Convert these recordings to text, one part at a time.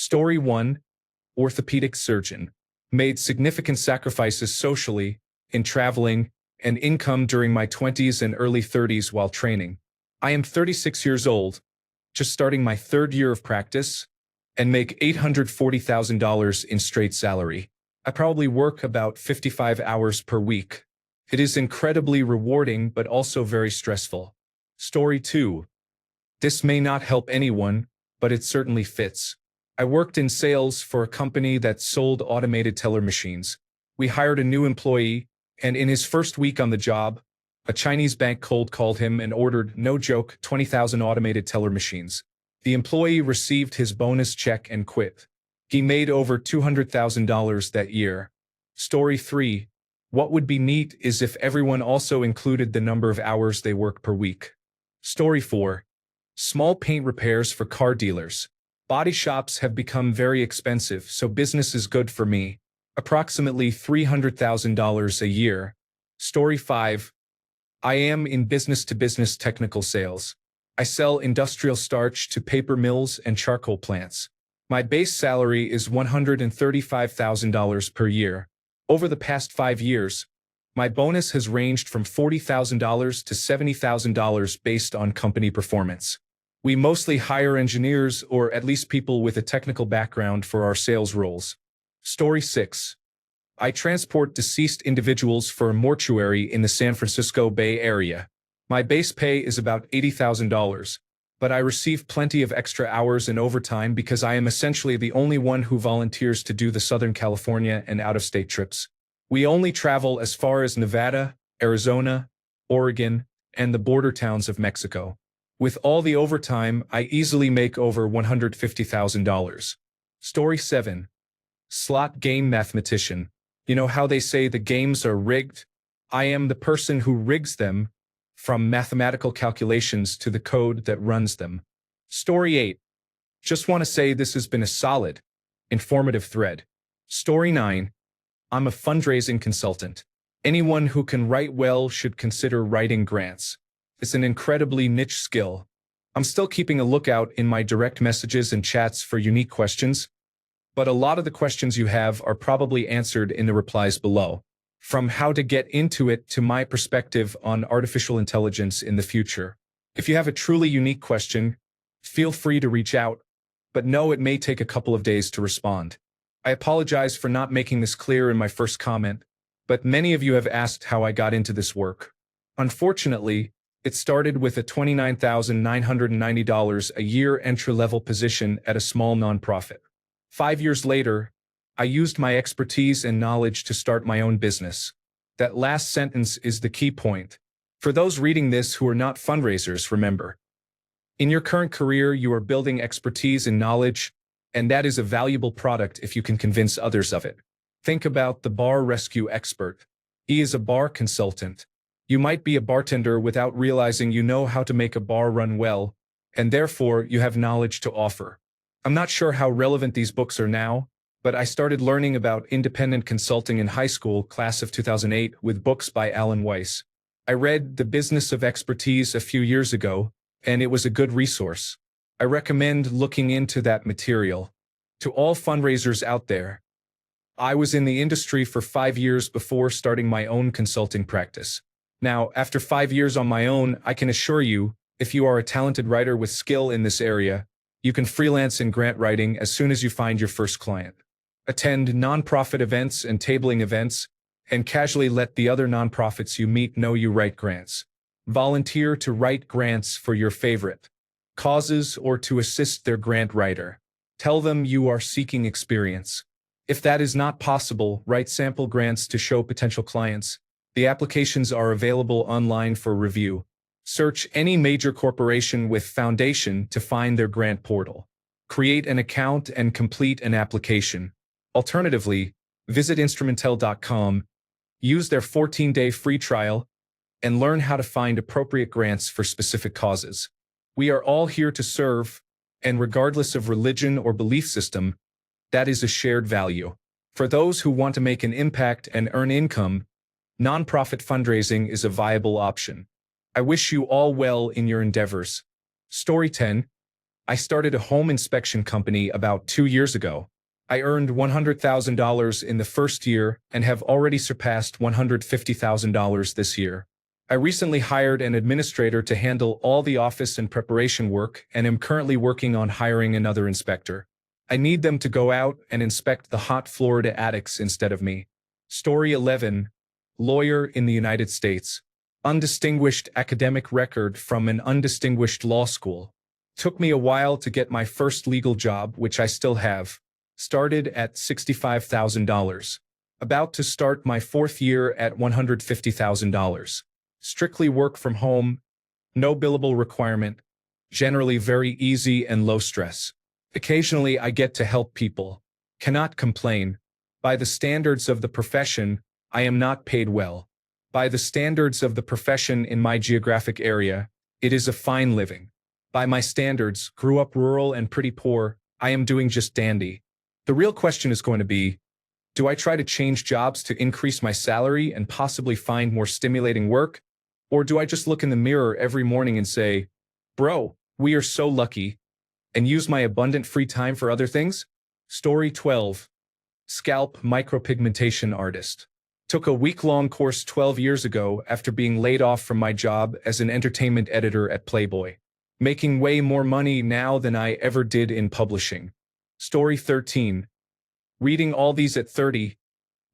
Story 1. Orthopedic surgeon. Made significant sacrifices socially, in traveling, and income during my 20s and early 30s while training. I am 36 years old, just starting my third year of practice, and make $840,000 in straight salary. I probably work about 55 hours per week. It is incredibly rewarding but also very stressful. Story 2. This may not help anyone, but it certainly fits. I worked in sales for a company that sold automated teller machines. We hired a new employee, and in his first week on the job, a Chinese bank cold called him and ordered, no joke, 20,000 automated teller machines. The employee received his bonus check and quit. He made over $200,000 that year. Story 3. What would be neat is if everyone also included the number of hours they work per week. Story 4. Small paint repairs for car dealers. Body shops have become very expensive, so business is good for me. Approximately $300,000 a year. Story 5. I am in business-to-business technical sales. I sell industrial starch to paper mills and charcoal plants. My base salary is $135,000 per year. Over the past 5 years, my bonus has ranged from $40,000 to $70,000 based on company performance. We mostly hire engineers or at least people with a technical background for our sales roles. Story 6. I transport deceased individuals for a mortuary in the San Francisco Bay Area. My base pay is about $80,000, but I receive plenty of extra hours and overtime because I am essentially the only one who volunteers to do the Southern California and out-of-state trips. We only travel as far as Nevada, Arizona, Oregon, and the border towns of Mexico. With all the overtime, I easily make over $150,000. Story 7. Slot game mathematician. You know how they say the games are rigged? I am the person who rigs them, from mathematical calculations to the code that runs them. Story 8. Just want to say this has been a solid, informative thread. Story 9. I'm a fundraising consultant. Anyone who can write well should consider writing grants. It's an incredibly niche skill. I'm still keeping a lookout in my direct messages and chats for unique questions, but a lot of the questions you have are probably answered in the replies below. From how to get into it to my perspective on artificial intelligence in the future. If you have a truly unique question, feel free to reach out, but know it may take a couple of days to respond. I apologize for not making this clear in my first comment, but many of you have asked how I got into this work. Unfortunately, it started with a $29,990 a year entry-level position at a small nonprofit. 5 years later, I used my expertise and knowledge to start my own business. That last sentence is the key point. For those reading this who are not fundraisers, remember, in your current career, you are building expertise and knowledge, and that is a valuable product if you can convince others of it. Think about the bar rescue expert. He is a bar consultant. You might be a bartender without realizing you know how to make a bar run well, and therefore you have knowledge to offer. I'm not sure how relevant these books are now, but I started learning about independent consulting in high school, class of 2008, with books by Alan Weiss. I read The Business of Expertise a few years ago, and it was a good resource. I recommend looking into that material. To all fundraisers out there, I was in the industry for 5 years before starting my own consulting practice. Now, after 5 years on my own, I can assure you, if you are a talented writer with skill in this area, you can freelance in grant writing as soon as you find your first client. Attend nonprofit events and tabling events, and casually let the other nonprofits you meet know you write grants. Volunteer to write grants for your favorite causes or to assist their grant writer. Tell them you are seeking experience. If that is not possible, write sample grants to show potential clients. The applications are available online for review. Search any major corporation with foundation to find their grant portal. Create an account and complete an application. Alternatively, visit instrumentel.com, use their 14-day free trial, and learn how to find appropriate grants for specific causes. We are all here to serve, and regardless of religion or belief system, that is a shared value. For those who want to make an impact and earn income, nonprofit fundraising is a viable option. I wish you all well in your endeavors. Story 10. I started a home inspection company about 2 years ago. I earned $100,000 in the first year and have already surpassed $150,000 this year. I recently hired an administrator to handle all the office and preparation work and am currently working on hiring another inspector. I need them to go out and inspect the hot Florida attics instead of me. Story 11. Lawyer in the United States. Undistinguished academic record from an undistinguished law school. Took me a while to get my first legal job, which I still have. Started at $65,000. About to start my fourth year at $150,000. Strictly work from home, no billable requirement, generally very easy and low stress. Occasionally I get to help people. Cannot complain. By the standards of the profession, I am not paid well. By the standards of the profession in my geographic area, it is a fine living. By my standards, grew up rural and pretty poor, I am doing just dandy. The real question is going to be, do I try to change jobs to increase my salary and possibly find more stimulating work? Or do I just look in the mirror every morning and say, bro, we are so lucky, and use my abundant free time for other things? Story 12. Scalp micropigmentation artist. Took a week-long course 12 years ago after being laid off from my job as an entertainment editor at Playboy. Making way more money now than I ever did in publishing. Story 13. Reading all these at 30,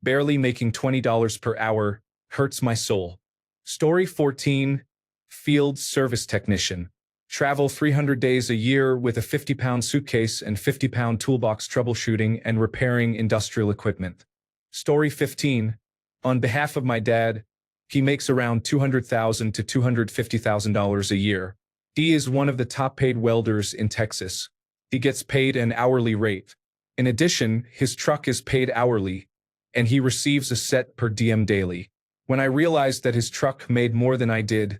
barely making $20 per hour, hurts my soul. Story 14. Field service technician. Travel 300 days a year with a 50-pound suitcase and 50-pound toolbox troubleshooting and repairing industrial equipment. Story 15. On behalf of my dad, he makes around $200,000 to $250,000 a year. He is one of the top-paid welders in Texas. He gets paid an hourly rate. In addition, his truck is paid hourly, and he receives a set per diem daily. When I realized that his truck made more than I did,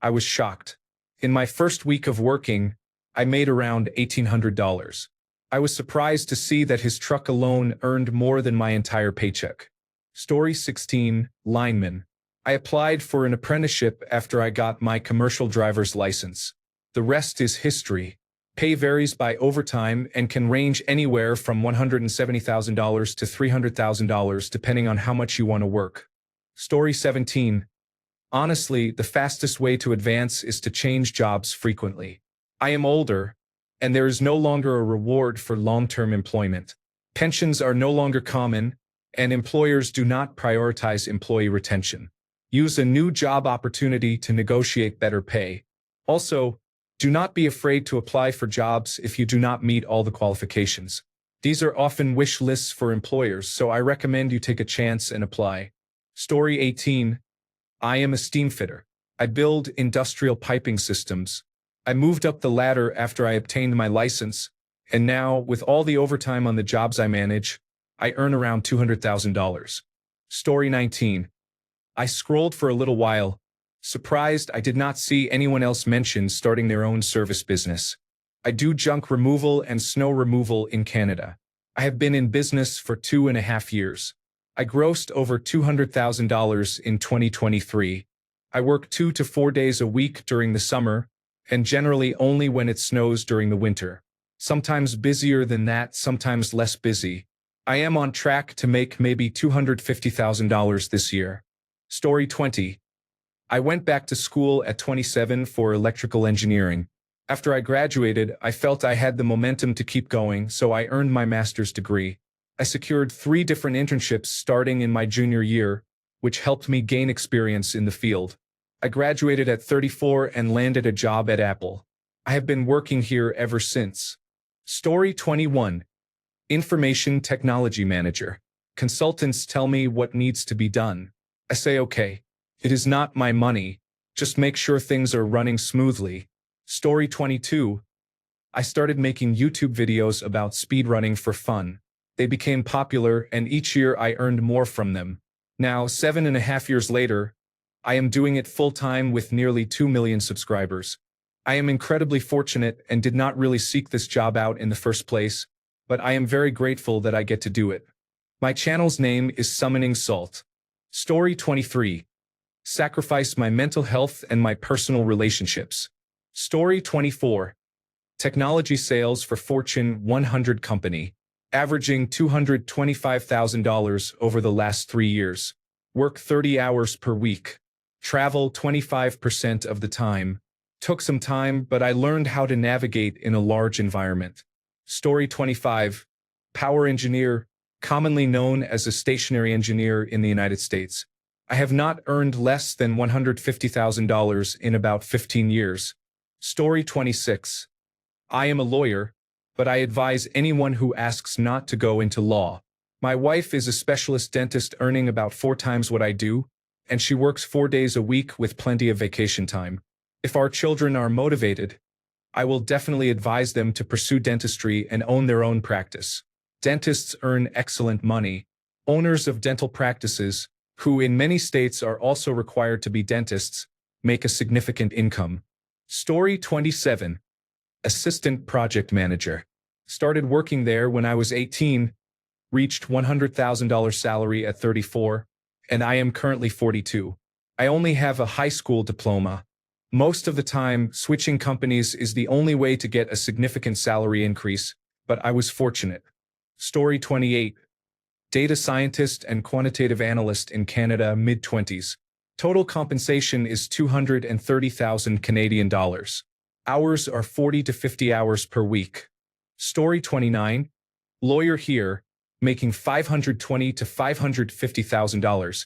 I was shocked. In my first week of working, I made around $1,800. I was surprised to see that his truck alone earned more than my entire paycheck. Story 16. Lineman. I applied for an apprenticeship after I got my commercial driver's license. The rest is history. Pay varies by overtime and can range anywhere from $170,000 to $300,000 depending on how much you want to work. Story 17. Honestly, the fastest way to advance is to change jobs frequently. I am older, and there is no longer a reward for long-term employment. Pensions are no longer common, and employers do not prioritize employee retention. Use a new job opportunity to negotiate better pay. Also, do not be afraid to apply for jobs if you do not meet all the qualifications. These are often wish lists for employers, so I recommend you take a chance and apply. Story 18. I am a steam fitter. I build industrial piping systems. I moved up the ladder after I obtained my license, and now, with all the overtime on the jobs I manage, I earn around $200,000. Story 19. I scrolled for a little while, surprised I did not see anyone else mention starting their own service business. I do junk removal and snow removal in Canada. I have been in business for 2.5 years. I grossed over $200,000 in 2023. I work 2 to 4 days a week during the summer, and generally only when it snows during the winter. Sometimes busier than that, sometimes less busy. I am on track to make maybe $250,000 this year. Story 20. I went back to school at 27 for electrical engineering. After I graduated, I felt I had the momentum to keep going, so I earned my master's degree. I secured 3 different internships starting in my junior year, which helped me gain experience in the field. I graduated at 34 and landed a job at Apple. I have been working here ever since. Story 21. Information Technology Manager. Consultants tell me what needs to be done. I say okay. It is not my money. Just make sure things are running smoothly. Story 22. I started making YouTube videos about speedrunning for fun. They became popular, and each year I earned more from them. Now, 7.5 years later, I am doing it full-time with nearly 2 million subscribers. I am incredibly fortunate and did not really seek this job out in the first place, but I am very grateful that I get to do it. My channel's name is Summoning Salt. Story 23. Sacrifice my mental health and my personal relationships. Story 24. Technology sales for Fortune 100 company, averaging $225,000 over the last 3 years. Work 30 hours per week. Travel 25% of the time. Took some time, but I learned how to navigate in a large environment. Story 25. Power engineer, commonly known as a stationary engineer in the United States. I have not earned less than $150,000 in about 15 years. Story 26. I am a lawyer, but I advise anyone who asks not to go into law. My wife is a specialist dentist earning about 4 times what I do, and she works 4 days a week with plenty of vacation time. If our children are motivated, I will definitely advise them to pursue dentistry and own their own practice. Dentists earn excellent money. Owners of dental practices, who in many states are also required to be dentists, make a significant income. Story 27. Assistant project manager. Started working there when I was 18, reached $100,000 salary at 34, and I am currently 42. I only have a high school diploma. Most of the time, switching companies is the only way to get a significant salary increase, but I was fortunate. Story 28. Data scientist and quantitative analyst in Canada, mid-20s. Total compensation is 230,000 Canadian dollars. Hours are 40 to 50 hours per week. Story 29. Lawyer here, making $520,000 to $550,000,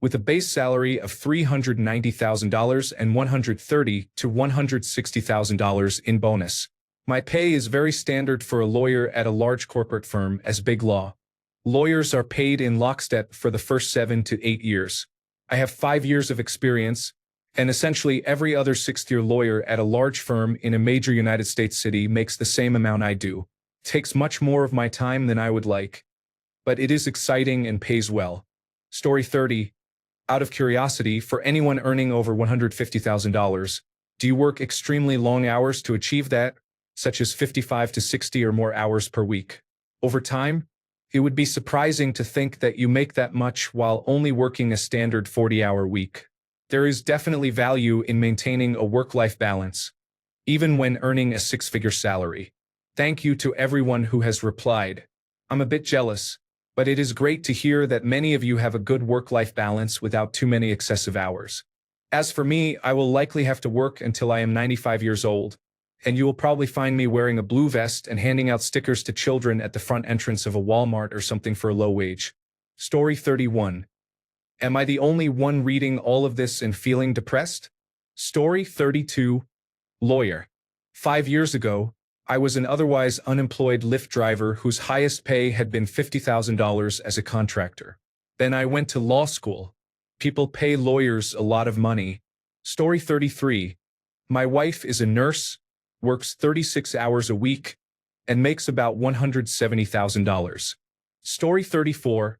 with a base salary of $390,000 and $130,000 to $160,000 in bonus. My pay is very standard for a lawyer at a large corporate firm as Big Law. Lawyers are paid in lockstep for the first 7 to 8 years. I have 5 years of experience, and essentially every other 6th-year lawyer at a large firm in a major United States city makes the same amount I do. Takes much more of my time than I would like, but it is exciting and pays well. Story 30. Out of curiosity, for anyone earning over $150,000, do you work extremely long hours to achieve that, such as 55 to 60 or more hours per week? Over time, it would be surprising to think that you make that much while only working a standard 40-hour week. There is definitely value in maintaining a work-life balance, even when earning a 6-figure salary. Thank you to everyone who has replied. I'm a bit jealous, but it is great to hear that many of you have a good work-life balance without too many excessive hours. As for me, I will likely have to work until I am 95 years old, and you will probably find me wearing a blue vest and handing out stickers to children at the front entrance of a Walmart or something for a low wage. Story 31. Am I the only one reading all of this and feeling depressed? Story 32. Lawyer. 5 years ago, I was an otherwise unemployed Lyft driver whose highest pay had been $50,000 as a contractor. Then I went to law school. People pay lawyers a lot of money. Story 33. My wife is a nurse, works 36 hours a week, and makes about $170,000. Story 34.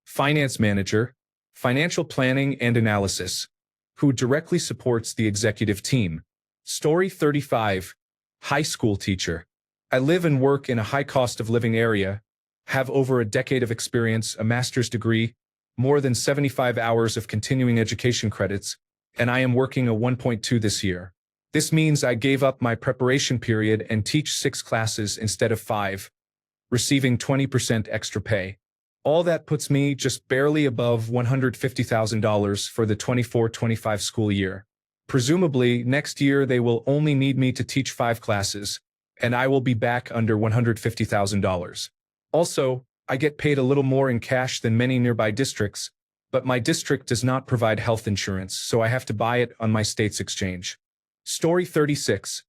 Finance manager, financial planning and analysis, who directly supports the executive team. Story 35. High school teacher. I live and work in a high cost of living area, have over a decade of experience, a master's degree, more than 75 hours of continuing education credits, and I am working a 1.2 this year. This means I gave up my preparation period and teach 6 classes instead of 5, receiving 20% extra pay. All that puts me just barely above $150,000 for the 24-25 school year. Presumably, next year they will only need me to teach 5 classes, and I will be back under $150,000. Also, I get paid a little more in cash than many nearby districts, but my district does not provide health insurance, so I have to buy it on my state's exchange. Story 36.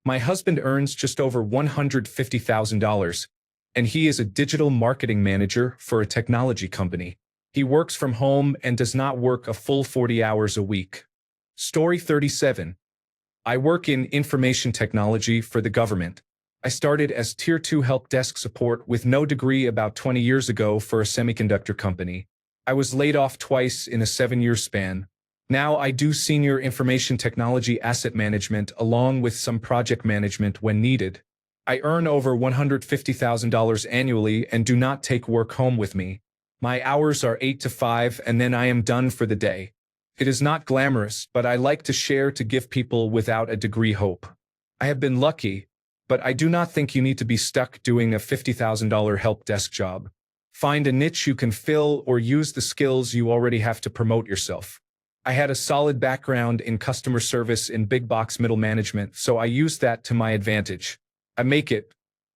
My husband earns just over $150,000, and he is a digital marketing manager for a technology company. He works from home and does not work a full 40 hours a week. Story 37. I work in information technology for the government. I started as Tier 2 help desk support with no degree about 20 years ago for a semiconductor company. I was laid off twice in a 7-year span. Now I do senior information technology asset management along with some project management when needed. I earn over $150,000 annually and do not take work home with me. My hours are 8 to 5 and then I am done for the day. It is not glamorous, but I like to share to give people without a degree hope. I have been lucky, But I do not think you need to be stuck doing a $50,000 help desk job. Find a niche you can fill or use the skills you already have to promote yourself. I had a solid background in customer service in big box middle management, so I used that to my advantage. I make it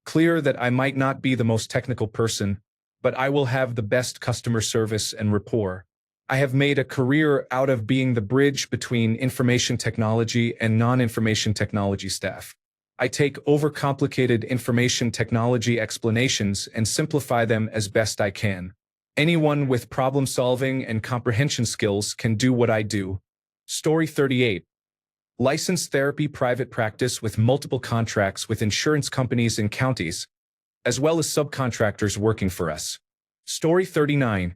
clear that I might not be the most technical person, but I will have the best customer service and rapport. I have made a career out of being the bridge between information technology and non-information technology staff. I take overcomplicated information technology explanations and simplify them as best I can. Anyone with problem-solving and comprehension skills can do what I do. Story 38. Licensed therapy private practice with multiple contracts with insurance companies and counties, as well as subcontractors working for us. Story 39.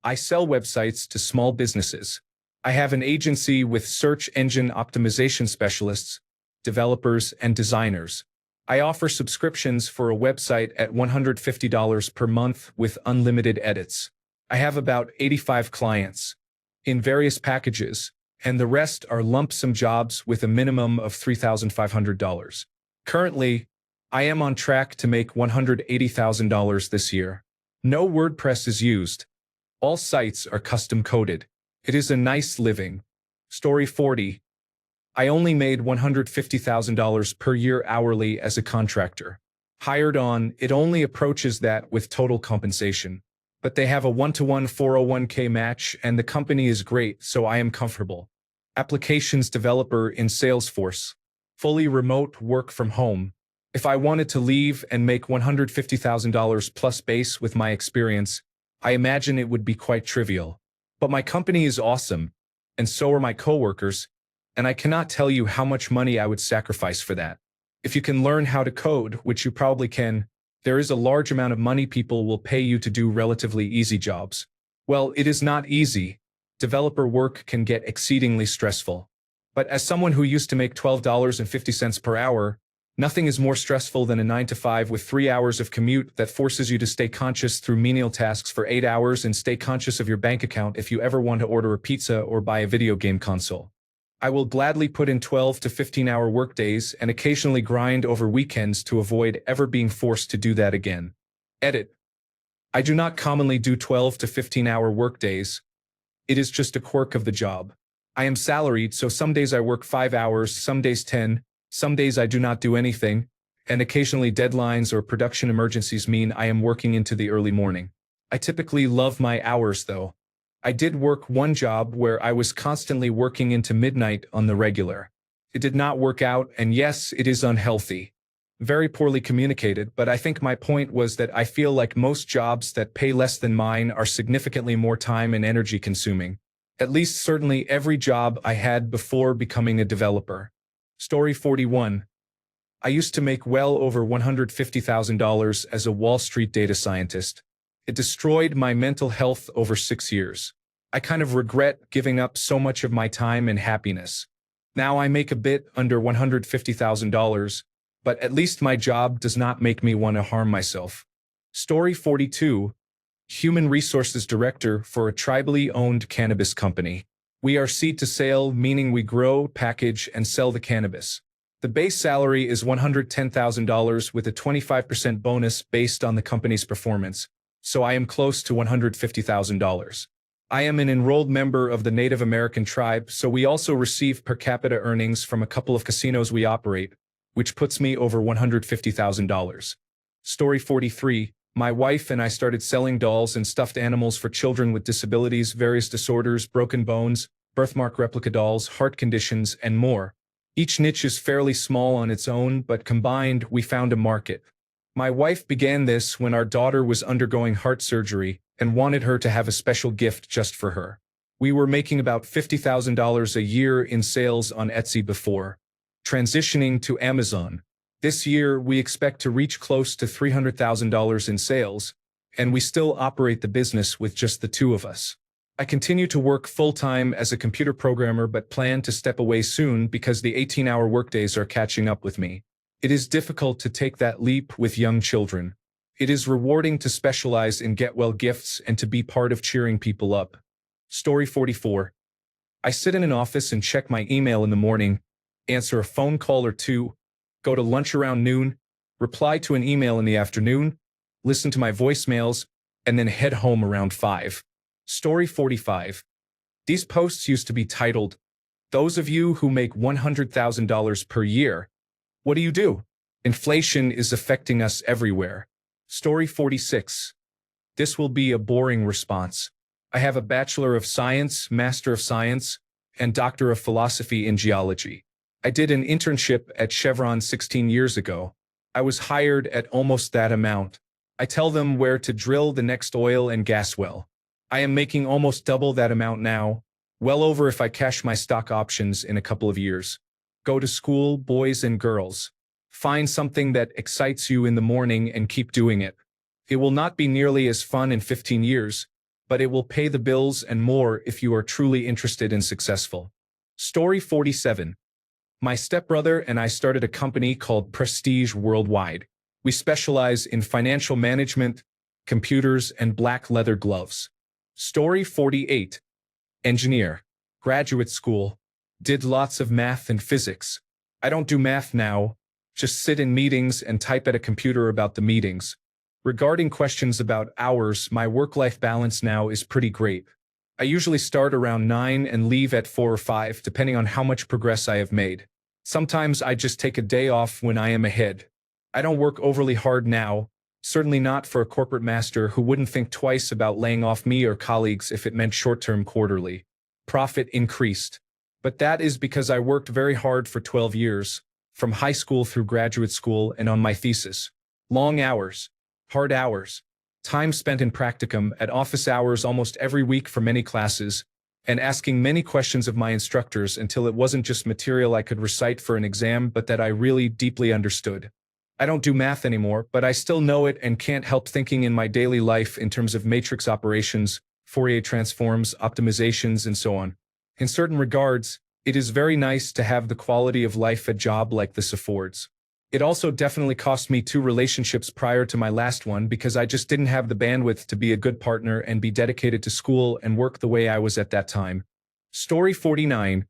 I sell websites to small businesses. I have an agency with search engine optimization specialists, developers, and designers. I offer subscriptions for a website at $150 per month with unlimited edits. I have about 85 clients in various packages, and the rest are lump sum jobs with a minimum of $3,500. Currently, I am on track to make $180,000 this year. No WordPress is used. All sites are custom coded. It is a nice living. Story 40. I only made $150,000 per year hourly as a contractor. Hired on, it only approaches that with total compensation. But they have a 1-to-1 401k match and the company is great, so I am comfortable. Applications developer in Salesforce. Fully remote work from home. If I wanted to leave and make $150,000 plus base with my experience, I imagine it would be quite trivial. But my company is awesome, and so are my coworkers, and I cannot tell you how much money I would sacrifice for that. If you can learn how to code, which you probably can, there is a large amount of money people will pay you to do relatively easy jobs. Well, it is not easy. Developer work can get exceedingly stressful. But as someone who used to make $12.50 per hour, nothing is more stressful than a 9-to-5 with 3 hours of commute that forces you to stay conscious through menial tasks for 8 hours and stay conscious of your bank account if you ever want to order a pizza or buy a video game console. I will gladly put in 12 to 15-hour workdays and occasionally grind over weekends to avoid ever being forced to do that again. Edit. I do not commonly do 12 to 15-hour workdays. It is just a quirk of the job. I am salaried, so some days I work 5 hours, some days 10, some days I do not do anything, and occasionally deadlines or production emergencies mean I am working into the early morning. I typically love my hours, though. I did work one job where I was constantly working into midnight on the regular. It did not work out, and yes, it is unhealthy. Very poorly communicated, but I think my point was that I feel like most jobs that pay less than mine are significantly more time and energy consuming. At least certainly every job I had before becoming a developer. Story 41. I used to make well over $150,000 as a Wall Street data scientist. It destroyed my mental health over 6 years. I kind of regret giving up so much of my time and happiness. Now I make a bit under $150,000, but at least my job does not make me want to harm myself. Story 42. Human Resources Director for a tribally owned cannabis company. We are seed to sale, meaning we grow, package, and sell the cannabis. The base salary is $110,000 with a 25% bonus based on the company's performance, so I am close to $150,000. I am an enrolled member of the Native American tribe, so we also receive per capita earnings from a couple of casinos we operate, which puts me over $150,000. Story 43. My wife and I started selling dolls and stuffed animals for children with disabilities, various disorders, broken bones, birthmark replica dolls, heart conditions, and more. Each niche is fairly small on its own, but combined, we found a market. My wife began this when our daughter was undergoing heart surgery and wanted her to have a special gift just for her. We were making about $50,000 a year in sales on Etsy before transitioning to Amazon. This year, we expect to reach close to $300,000 in sales, and we still operate the business with just the two of us. I continue to work full-time as a computer programmer but plan to step away soon because the 18-hour workdays are catching up with me. It is difficult to take that leap with young children. It is rewarding to specialize in get-well gifts and to be part of cheering people up. Story 44. I sit in an office and check my email in the morning, answer a phone call or two, go to lunch around noon, reply to an email in the afternoon, listen to my voicemails, and then head home around 5. Story 45. These posts used to be titled, "Those of you who make $100,000 per year, what do you do? Inflation is affecting us everywhere." Story 46. This will be a boring response. I have a Bachelor of Science, Master of Science, and Doctor of Philosophy in Geology. I did an internship at Chevron 16 years ago. I was hired at almost that amount. I tell them where to drill the next oil and gas well. I am making almost double that amount now, well over if I cash my stock options in a couple of years. Go to school, boys and girls. Find something that excites you in the morning and keep doing it. It will not be nearly as fun in 15 years, but it will pay the bills and more if you are truly interested and successful. Story 47. My stepbrother and I started a company called Prestige Worldwide. We specialize in financial management, computers, and black leather gloves. Story 48. Engineer. Graduate school. Did lots of math and physics. I don't do math now, just sit in meetings and type at a computer about the meetings. Regarding questions about hours, my work-life balance now is pretty great. I usually start around 9 and leave at 4 or 5, depending on how much progress I have made. Sometimes I just take a day off when I am ahead. I don't work overly hard now, certainly not for a corporate master who wouldn't think twice about laying off me or colleagues if it meant short-term quarterly profit increased. But that is because I worked very hard for 12 years, from high school through graduate school and on my thesis. Long hours, hard hours, time spent in practicum at office hours almost every week for many classes, and asking many questions of my instructors until it wasn't just material I could recite for an exam but that I really deeply understood. I don't do math anymore, but I still know it and can't help thinking in my daily life in terms of matrix operations, Fourier transforms, optimizations, and so on. In certain regards, it is very nice to have the quality of life a job like this affords. It also definitely cost me 2 relationships prior to my last one because I just didn't have the bandwidth to be a good partner and be dedicated to school and work the way I was at that time. Story 49.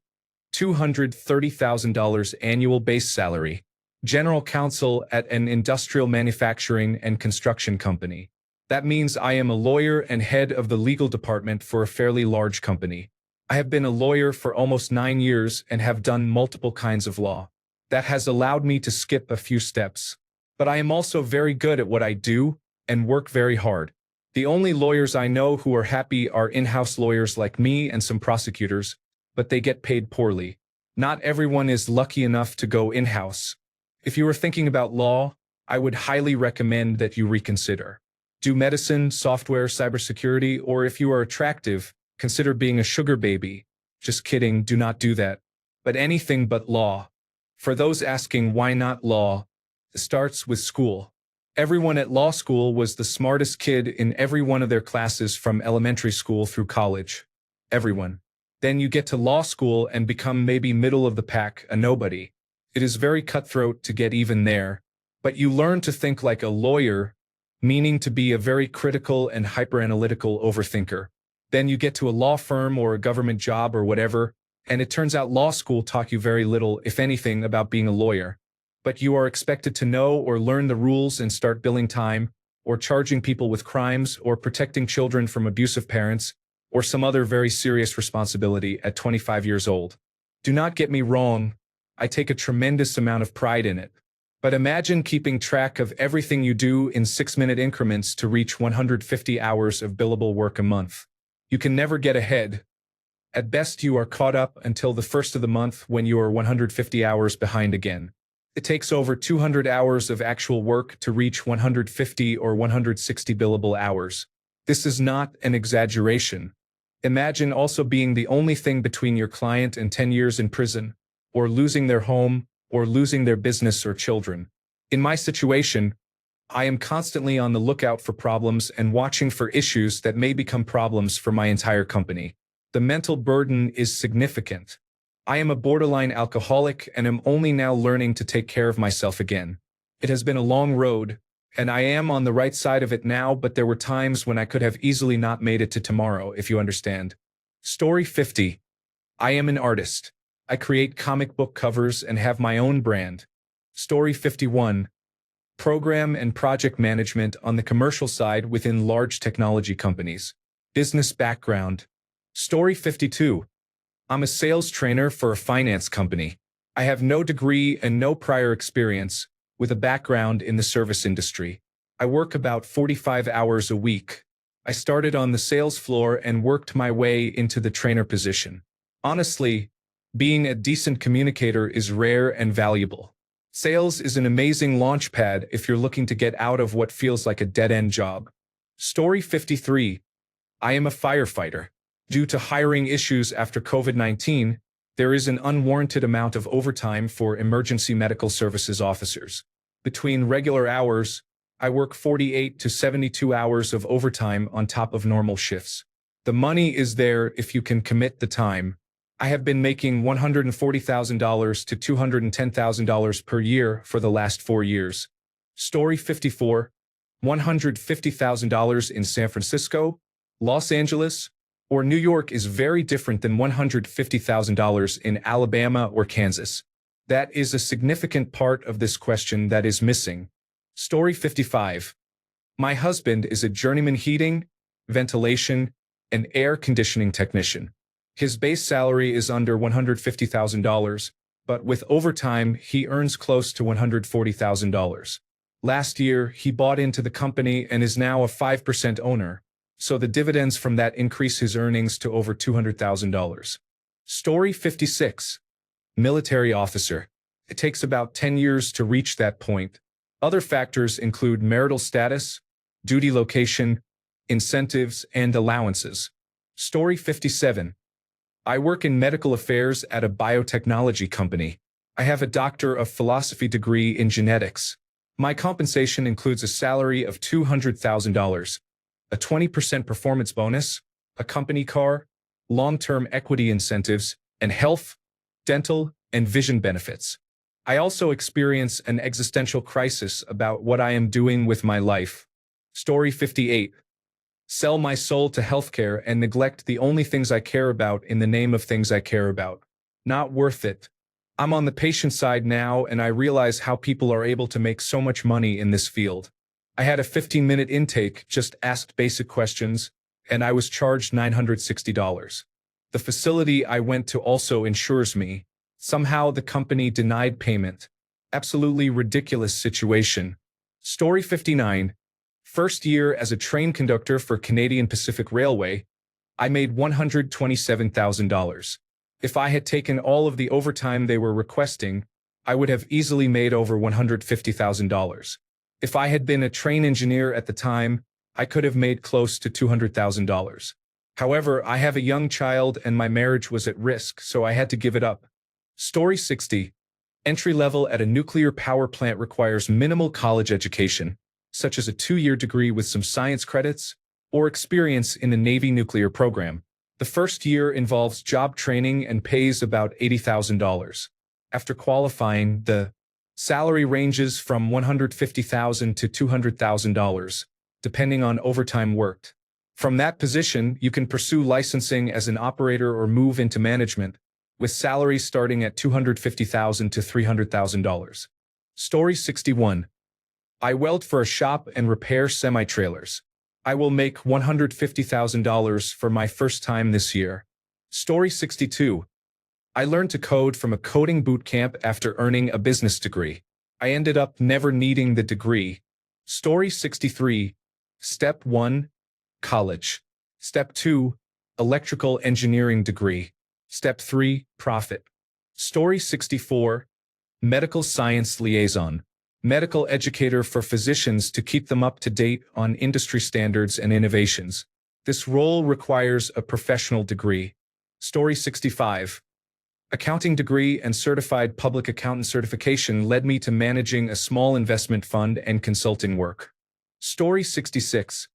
$230,000 annual base salary. General counsel at an industrial manufacturing and construction company. That means I am a lawyer and head of the legal department for a fairly large company. I have been a lawyer for almost 9 years and have done multiple kinds of law. That has allowed me to skip a few steps. But I am also very good at what I do and work very hard. The only lawyers I know who are happy are in-house lawyers like me and some prosecutors, but they get paid poorly. Not everyone is lucky enough to go in-house. If you are thinking about law, I would highly recommend that you reconsider. Do medicine, software, cybersecurity, or if you are attractive, consider being a sugar baby. Just kidding, do not do that. But anything but law. For those asking why not law, it starts with school. Everyone at law school was the smartest kid in every one of their classes from elementary school through college. Everyone. Then you get to law school and become maybe middle of the pack, a nobody. It is very cutthroat to get even there, but you learn to think like a lawyer, meaning to be a very critical and hyper-analytical overthinker. Then you get to a law firm or a government job or whatever, and it turns out law school taught you very little, if anything, about being a lawyer. But you are expected to know or learn the rules and start billing time, or charging people with crimes, or protecting children from abusive parents, or some other very serious responsibility at 25 years old. Do not get me wrong, I take a tremendous amount of pride in it. But imagine keeping track of everything you do in 6-minute increments to reach 150 hours of billable work a month. You can never get ahead. At best, you are caught up until the first of the month when you are 150 hours behind again. It takes over 200 hours of actual work to reach 150 or 160 billable hours. This is not an exaggeration. Imagine also being the only thing between your client and 10 years in prison, or losing their home, or losing their business or children. In my situation, I am constantly on the lookout for problems and watching for issues that may become problems for my entire company. The mental burden is significant. I am a borderline alcoholic and am only now learning to take care of myself again. It has been a long road, and I am on the right side of it now, but there were times when I could have easily not made it to tomorrow, if you understand. Story 50. I am an artist. I create comic book covers and have my own brand. Story 51. Program and project management on the commercial side within large technology companies. Business background. Story 52. I'm a sales trainer for a finance company. I have no degree and no prior experience, with a background in the service industry. I work about 45 hours a week. I started on the sales floor and worked my way into the trainer position. Honestly, being a decent communicator is rare and valuable. Sales is an amazing launchpad if you're looking to get out of what feels like a dead-end job. Story 53. I am a firefighter. Due to hiring issues after COVID-19, there is an unwarranted amount of overtime for emergency medical services officers. Between regular hours, I work 48 to 72 hours of overtime on top of normal shifts. The money is there if you can commit the time. I have been making $140,000 to $210,000 per year for the last 4 years. Story 54. $150,000 in San Francisco, Los Angeles, or New York is very different than $150,000 in Alabama or Kansas. That is a significant part of this question that is missing. Story 55. My husband is a journeyman heating, ventilation, and air conditioning technician. His base salary is under $150,000, but with overtime, he earns close to $140,000. Last year, he bought into the company and is now a 5% owner, so the dividends from that increase his earnings to over $200,000. Story 56. Military officer. It takes about 10 years to reach that point. Other factors include marital status, duty location, incentives, and allowances. Story 57. I work in medical affairs at a biotechnology company. I have a Doctor of Philosophy degree in genetics. My compensation includes a salary of $200,000, a 20% performance bonus, a company car, long-term equity incentives, and health, dental, and vision benefits. I also experience an existential crisis about what I am doing with my life. Story 58. Sell my soul to healthcare and neglect the only things I care about in the name of things I care about. Not worth it. I'm on the patient side now and I realize how people are able to make so much money in this field. I had a 15-minute intake, just asked basic questions, and I was charged $960. The facility I went to also insures me. Somehow the company denied payment. Absolutely ridiculous situation. Story 59. First year as a train conductor for Canadian Pacific Railway, I made $127,000. If I had taken all of the overtime they were requesting, I would have easily made over $150,000. If I had been a train engineer at the time, I could have made close to $200,000. However, I have a young child and my marriage was at risk, so I had to give it up. Story 60. Entry level at a nuclear power plant requires minimal college education, such as a 2-year degree with some science credits, or experience in the Navy nuclear program. The first year involves job training and pays about $80,000. After qualifying, the salary ranges from $150,000 to $200,000, depending on overtime worked. From that position, you can pursue licensing as an operator or move into management, with salaries starting at $250,000 to $300,000. Story 61. I weld for a shop and repair semi-trailers. I will make $150,000 for my first time this year. Story 62. I learned to code from a coding boot camp after earning a business degree. I ended up never needing the degree. Story 63. Step 1. College. Step 2. Electrical engineering degree. Step 3. Profit. Story 64. Medical science liaison. Medical educator for physicians to keep them up to date on industry standards and innovations. This role requires a professional degree. Story 65. Accounting degree and certified public accountant certification led me to managing a small investment fund and consulting work. Story 66.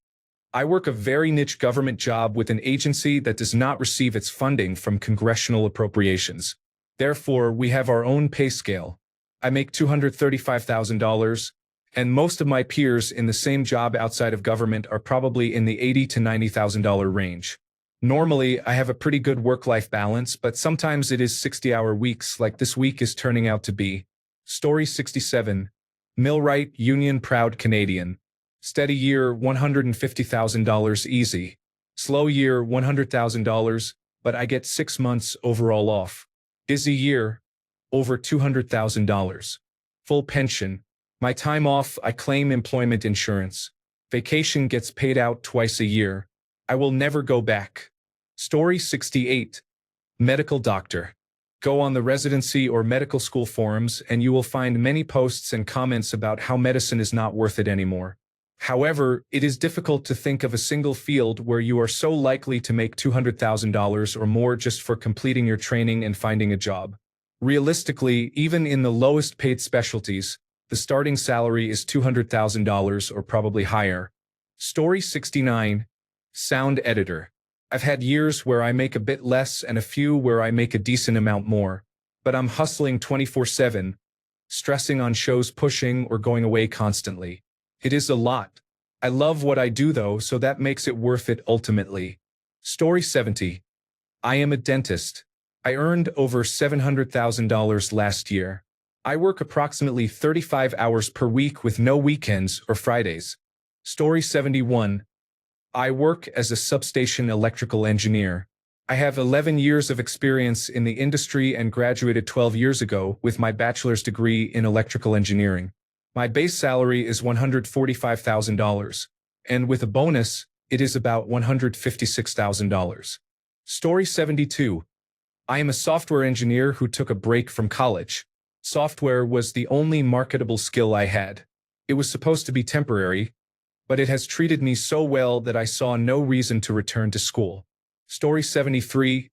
I work a very niche government job with an agency that does not receive its funding from congressional appropriations. Therefore, we have our own pay scale. I make $235,000, and most of my peers in the same job outside of government are probably in the $80,000 to $90,000 range. Normally, I have a pretty good work-life balance, but sometimes it is 60-hour weeks like this week is turning out to be. Story 67. Millwright Union Proud Canadian. Steady year $150,000 easy. Slow year $100,000, but I get 6 months overall off. Busy year, over $200,000. Full pension. My time off, I claim employment insurance. Vacation gets paid out twice a year. I will never go back. Story 68. Medical doctor. Go on the residency or medical school forums and you will find many posts and comments about how medicine is not worth it anymore. However, it is difficult to think of a single field where you are so likely to make $200,000 or more just for completing your training and finding a job. Realistically, even in the lowest paid specialties, the starting salary is $200,000 or probably higher. Story 69. Sound editor. I've had years where I make a bit less and a few where I make a decent amount more, but I'm hustling 24/7, stressing on shows pushing or going away constantly. It is a lot. I love what I do though, so that makes it worth it ultimately. Story 70. I am a dentist. I earned over $700,000 last year. I work approximately 35 hours per week with no weekends or Fridays. Story 71. I work as a substation electrical engineer. I have 11 years of experience in the industry and graduated 12 years ago with my bachelor's degree in electrical engineering. My base salary is $145,000, and with a bonus, it is about $156,000. Story 72. I am a software engineer who took a break from college. Software was the only marketable skill I had. It was supposed to be temporary, but it has treated me so well that I saw no reason to return to school. Story 73.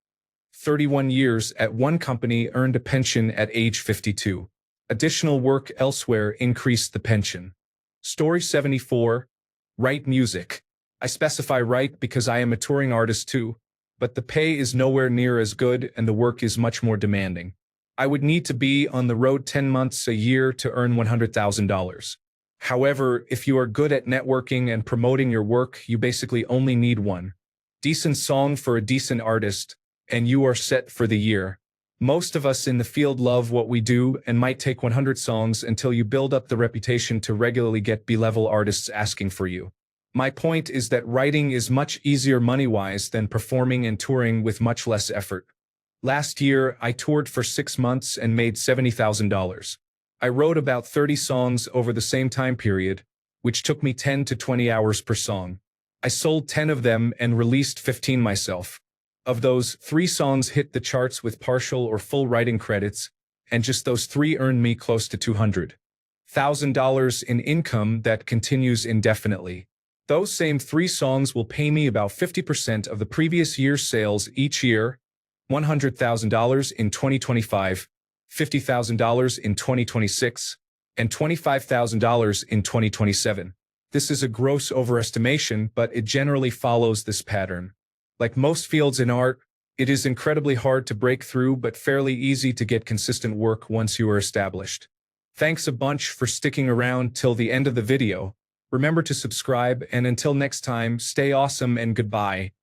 31 years at one company earned a pension at age 52. Additional work elsewhere increased the pension. Story 74. Write music. I specify write because I am a touring artist too, but the pay is nowhere near as good and the work is much more demanding. I would need to be on the road 10 months a year to earn $100,000. However, if you are good at networking and promoting your work, you basically only need one decent song for a decent artist, and you are set for the year. Most of us in the field love what we do and might take 100 songs until you build up the reputation to regularly get B-level artists asking for you. My point is that writing is much easier money-wise than performing and touring with much less effort. Last year, I toured for 6 months and made $70,000. I wrote about 30 songs over the same time period, which took me 10 to 20 hours per song. I sold 10 of them and released 15 myself. Of those, 3 songs hit the charts with partial or full writing credits, and just those 3 earned me close to $200,000 in income that continues indefinitely. Those same 3 songs will pay me about 50% of the previous year's sales each year, $100,000 in 2025, $50,000 in 2026, and $25,000 in 2027. This is a gross overestimation, but it generally follows this pattern. Like most fields in art, it is incredibly hard to break through but fairly easy to get consistent work once you are established. Thanks a bunch for sticking around till the end of the video. Remember to subscribe, and until next time, stay awesome and goodbye.